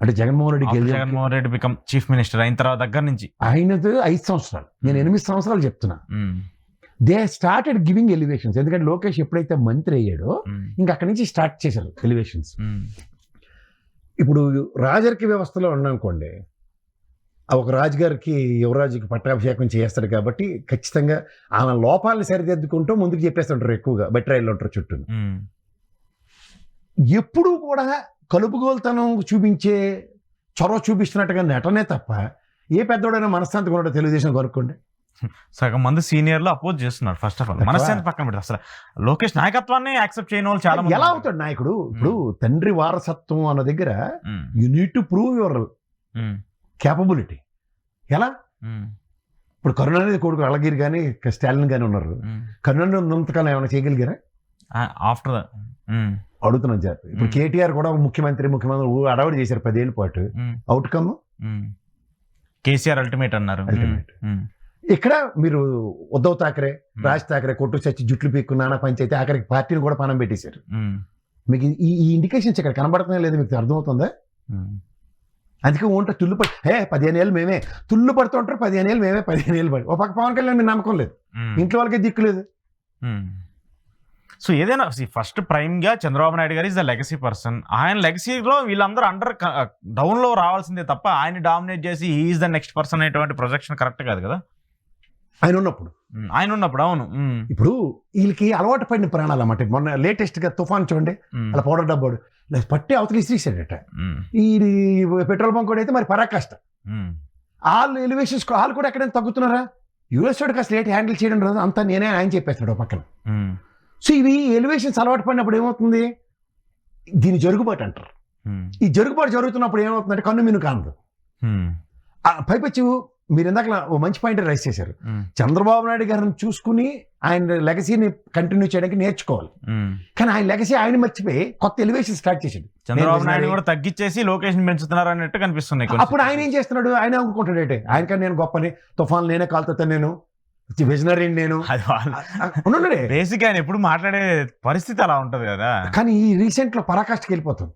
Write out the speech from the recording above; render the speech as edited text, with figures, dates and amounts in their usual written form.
అంటే జగన్మోహన్ రెడ్డికి Jaganmohan Reddy become chief minister అయిన తర్వాత దగ్గర నుంచి ఆయనది 5 సంవత్సరాలు, నేను 8 సంవత్సరాలు చెప్తున్నా. They started giving elevations. ఎందుకంటే లోకేష్ ఎప్పుడైతే మంత్రి అయ్యాడో ఇంకా అక్కడి నుంచి స్టార్ట్ చేశారు ఎలివేషన్స్. ఇప్పుడు రాజరిక వ్యవస్థలో ఉన్నానుకోండి, ఒక రాజుగారికి యువరాజుకి పట్టాభిషేకం చేస్తాడు కాబట్టి ఖచ్చితంగా ఆమె లోపాలను సరిదిద్దుకుంటూ ముందుకు చెప్పేస్తుంటారు, ఎక్కువగా బట్రాయిలు ఉంటారు చుట్టూ. ఎప్పుడూ కూడా కలుపుగోలుతనం చూపించే చొరవ చూపిస్తున్నట్టుగా నటనే తప్ప ఏ పెద్దోడైనా మనశ్శాంతి కూడా తెలుగుదేశం కొనుక్కోండి. సగం మంది సీనియర్లు అపోజ్ చేస్తున్నారు. ఫస్ట్ ఆఫ్ ఆల్ మనశ్శాంతి పక్కన పెడితే అసలు లోకేష్ నాయకత్వాన్ని యాక్సెప్ట్ చేయని వాళ్ళు చాలా. ఎలా అవుతాడు నాయకుడు? ఇప్పుడు తండ్రి వారసత్వం అన్న దగ్గర you need to prove your capability. ఎలా? ఇప్పుడు కరుణానిధి కొడుకు అళగిరి కానీ స్టాలిన్ కానీ ఉన్నారు. కరుణానిధి ఉన్నంతకాలం ఏమైనా చేయగలిగారా? ఆఫ్టర్ అడుగుతున్నాం సార్. ఇప్పుడు కేటీఆర్ కూడా ముఖ్యమంత్రి అడవాడు చేశారు 10 ఏళ్ళ పాటు. అవుట్కమ్ కేసీఆర్ అల్టిమేట్ అన్నారు. ఇక్కడ మీరు ఉద్ధవ్ ఠాక్రే, రాజ్ ఠాక్రే కొట్టు చచ్చి జుట్లు పీక్కు నానా పంచాయతీ ఆఖరికి పార్టీని కూడా పనం పెట్టేశారు. మీకు ఈ ఇండికేషన్స్ ఇక్కడ కనబడుతున్నాయి లేదు, మీకు అర్థమవుతుందా? అందుకే ఉంటే తుల్లు పడి 15 ఏళ్ళు మేమే తుల్లు పడుతుంటారు, 15 ఏళ్ళు మేమే 15 ఏళ్ళు పడి. ఒక పక్క పవన్ కళ్యాణ్ మీరు నమ్మకం లేదు, ఇంట్లో వాళ్ళకే దిక్కు లేదు. సో ఏదైనా ఫస్ట్ ప్రైమ్ గా చంద్రబాబు నాయుడు గారు ఇస్ ద లెగసీ పర్సన్. ఆయన లెగసీలో వీళ్ళందరూ అండర్ డౌన్ లో రావాల్సిందే తప్ప ఆయన డామినేట్ చేసి ఈజ్ ద నెక్స్ట్ పర్సన్ అనేటువంటి ప్రొజెక్షన్ కరెక్ట్ కాదు కదా ఆయన ఉన్నప్పుడు. అవును. ఇప్పుడు వీళ్ళకి అలవాటు పడిన ప్రాణాలు అన్నమాట. మొన్న లేటెస్ట్ గా తుఫాన్ చూడండి, అలా పౌడర్ డబ్బాడు పట్టి అవతలి ఇసిరేసాడట. ఈ పెట్రోల్ బంక్ కూడా అయితే మరి పరాకాష్ట. వాళ్ళు ఎలివేషన్స్ వాళ్ళు కూడా ఎక్కడైనా తగ్గుతున్నారా? యూఎస్ వాడికి అసలు ఏంటి హ్యాండిల్ చేయడం రాదు, అంతా నేనే ఆయన చెప్పేస్తాడు పక్కన. సో ఇవి ఎలివేషన్స్ అలవాటు పడినప్పుడు ఏమవుతుంది? దీని జరుగుబాటు అంటారు. ఈ జరుగుబాటు జరుగుతున్నప్పుడు ఏమవుతుందంటే కన్ను మిను కానదు. పైపచ్చి మీరు ఇందాక ఓ మంచి పాయింట్ రైస్ చేశారు. చంద్రబాబు నాయుడు గారిని చూసుకుని ఆయన లెగసీని కంటిన్యూ చేయడానికి నేర్చుకోవాలి. కానీ ఆయన లెగసీ ఆయన మర్చిపోయి కొత్త ఎలివేషన్ స్టార్ట్ చేసింది. చంద్రబాబు నాయుడు కూడా తగ్గించేసి లొకేషన్ పెంచుతున్నారు అన్నట్టు కనిపిస్తుంది. అప్పుడు ఆయన ఏం చేస్తున్నాడు? ఆయన అనుకుంటాడు ఏంటి, ఆయనకన్నా నేను గొప్పని, తుఫాన్ నేనే కాలుతాను, నేను విజనరీ, నేను బేసిక్ ఆయన ఎప్పుడు మాట్లాడే పరిస్థితి అలా ఉంటది కదా. కానీ ఈ రీసెంట్ లో పరాకాష్ఠకి వెళ్ళిపోతుంది.